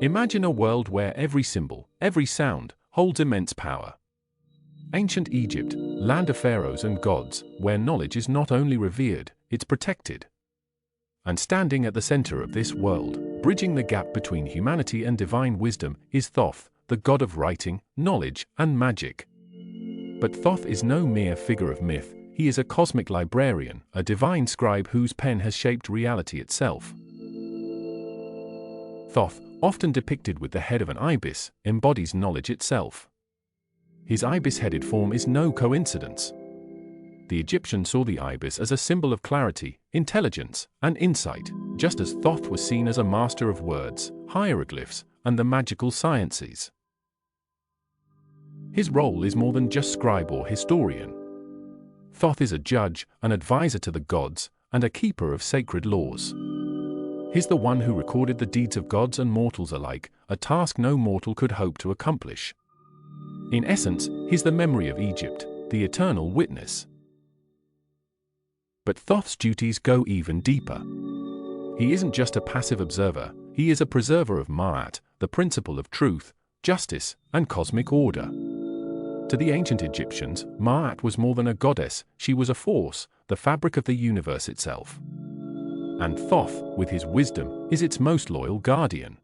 Imagine a world where every symbol, every sound, holds immense power. Ancient Egypt, land of pharaohs and gods, where knowledge is not only revered, it's protected. And standing at the center of this world, bridging the gap between humanity and divine wisdom, is Thoth, the god of writing, knowledge, and magic. But Thoth is no mere figure of myth, he is a cosmic librarian, a divine scribe whose pen has shaped reality itself. Thoth, often depicted with the head of an ibis, embodies knowledge itself. His ibis-headed form is no coincidence. The Egyptians saw the ibis as a symbol of clarity, intelligence, and insight, just as Thoth was seen as a master of words, hieroglyphs, and the magical sciences. His role is more than just scribe or historian. Thoth is a judge, an advisor to the gods, and a keeper of sacred laws. He's the one who recorded the deeds of gods and mortals alike, a task no mortal could hope to accomplish. In essence, he's the memory of Egypt, the eternal witness. But Thoth's duties go even deeper. He isn't just a passive observer, he is a preserver of Ma'at, the principle of truth, justice, and cosmic order. To the ancient Egyptians, Ma'at was more than a goddess, she was a force, the fabric of the universe itself. And Thoth, with his wisdom, is its most loyal guardian.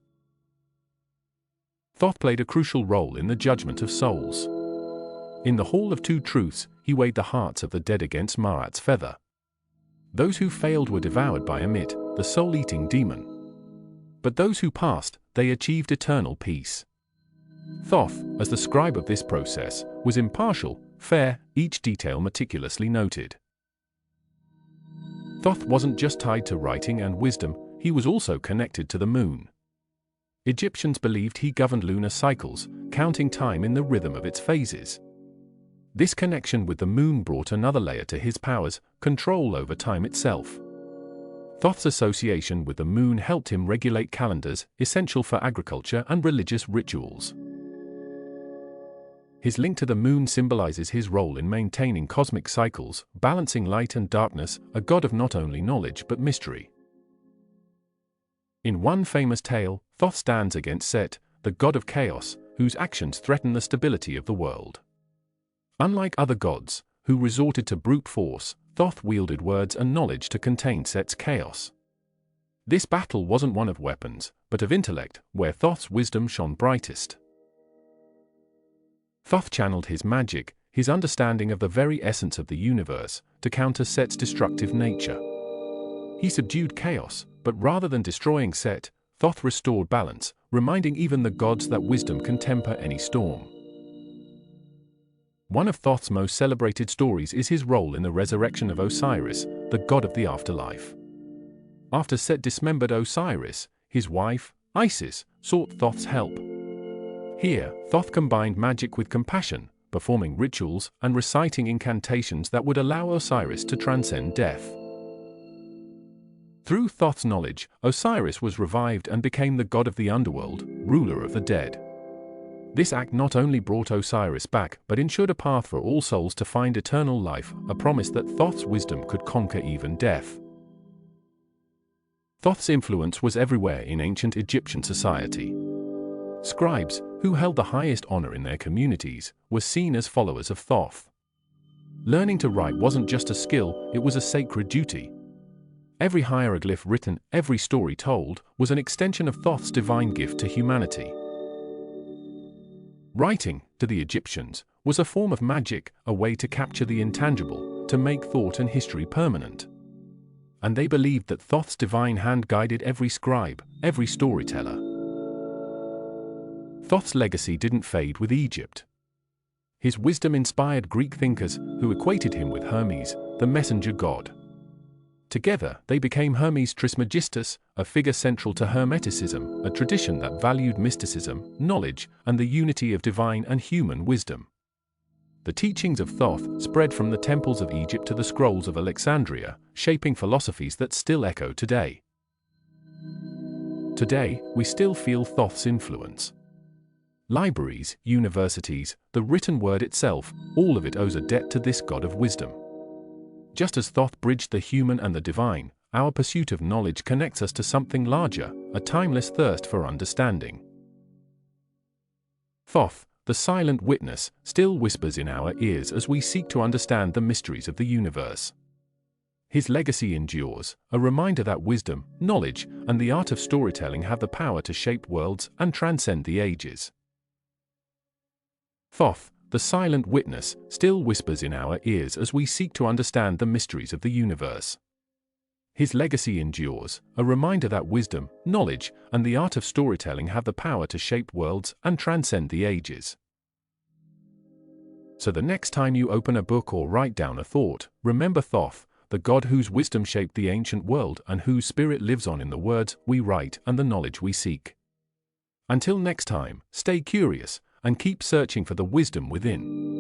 Thoth played a crucial role in the judgment of souls. In the Hall of Two Truths, he weighed the hearts of the dead against Ma'at's feather. Those who failed were devoured by Amit, the soul-eating demon. But those who passed, they achieved eternal peace. Thoth, as the scribe of this process, was impartial, fair, each detail meticulously noted. Thoth wasn't just tied to writing and wisdom, he was also connected to the moon. Egyptians believed he governed lunar cycles, counting time in the rhythm of its phases. This connection with the moon brought another layer to his powers, control over time itself. Thoth's association with the moon helped him regulate calendars, essential for agriculture and religious rituals. His link to the moon symbolizes his role in maintaining cosmic cycles, balancing light and darkness, a god of not only knowledge but mystery. In one famous tale, Thoth stands against Set, the god of chaos, whose actions threaten the stability of the world. Unlike other gods, who resorted to brute force, Thoth wielded words and knowledge to contain Set's chaos. This battle wasn't one of weapons, but of intellect, where Thoth's wisdom shone brightest. Thoth channeled his magic, his understanding of the very essence of the universe, to counter Set's destructive nature. He subdued chaos, but rather than destroying Set, Thoth restored balance, reminding even the gods that wisdom can temper any storm. One of Thoth's most celebrated stories is his role in the resurrection of Osiris, the god of the afterlife. After Set dismembered Osiris, his wife, Isis, sought Thoth's help. Here, Thoth combined magic with compassion, performing rituals and reciting incantations that would allow Osiris to transcend death. Through Thoth's knowledge, Osiris was revived and became the god of the underworld, ruler of the dead. This act not only brought Osiris back, but ensured a path for all souls to find eternal life, a promise that Thoth's wisdom could conquer even death. Thoth's influence was everywhere in ancient Egyptian society. Scribes, who held the highest honor in their communities, were seen as followers of Thoth. Learning to write wasn't just a skill, it was a sacred duty. Every hieroglyph written, every story told, was an extension of Thoth's divine gift to humanity. Writing, to the Egyptians, was a form of magic, a way to capture the intangible, to make thought and history permanent. And they believed that Thoth's divine hand guided every scribe, every storyteller. Thoth's legacy didn't fade with Egypt. His wisdom inspired Greek thinkers, who equated him with Hermes, the messenger god. Together, they became Hermes Trismegistus, a figure central to Hermeticism, a tradition that valued mysticism, knowledge, and the unity of divine and human wisdom. The teachings of Thoth spread from the temples of Egypt to the scrolls of Alexandria, shaping philosophies that still echo today. Today, we still feel Thoth's influence. Libraries, universities, the written word itself, all of it owes a debt to this god of wisdom. Just as Thoth bridged the human and the divine, our pursuit of knowledge connects us to something larger, a timeless thirst for understanding. Thoth, the silent witness, still whispers in our ears as we seek to understand the mysteries of the universe. His legacy endures, a reminder that wisdom, knowledge, and the art of storytelling have the power to shape worlds and transcend the ages. Thoth, the silent witness, still whispers in our ears as we seek to understand the mysteries of the universe. His legacy endures, a reminder that wisdom, knowledge, and the art of storytelling have the power to shape worlds and transcend the ages. So the next time you open a book or write down a thought, remember Thoth, the god whose wisdom shaped the ancient world and whose spirit lives on in the words we write and the knowledge we seek. Until next time, stay curious and keep searching for the wisdom within.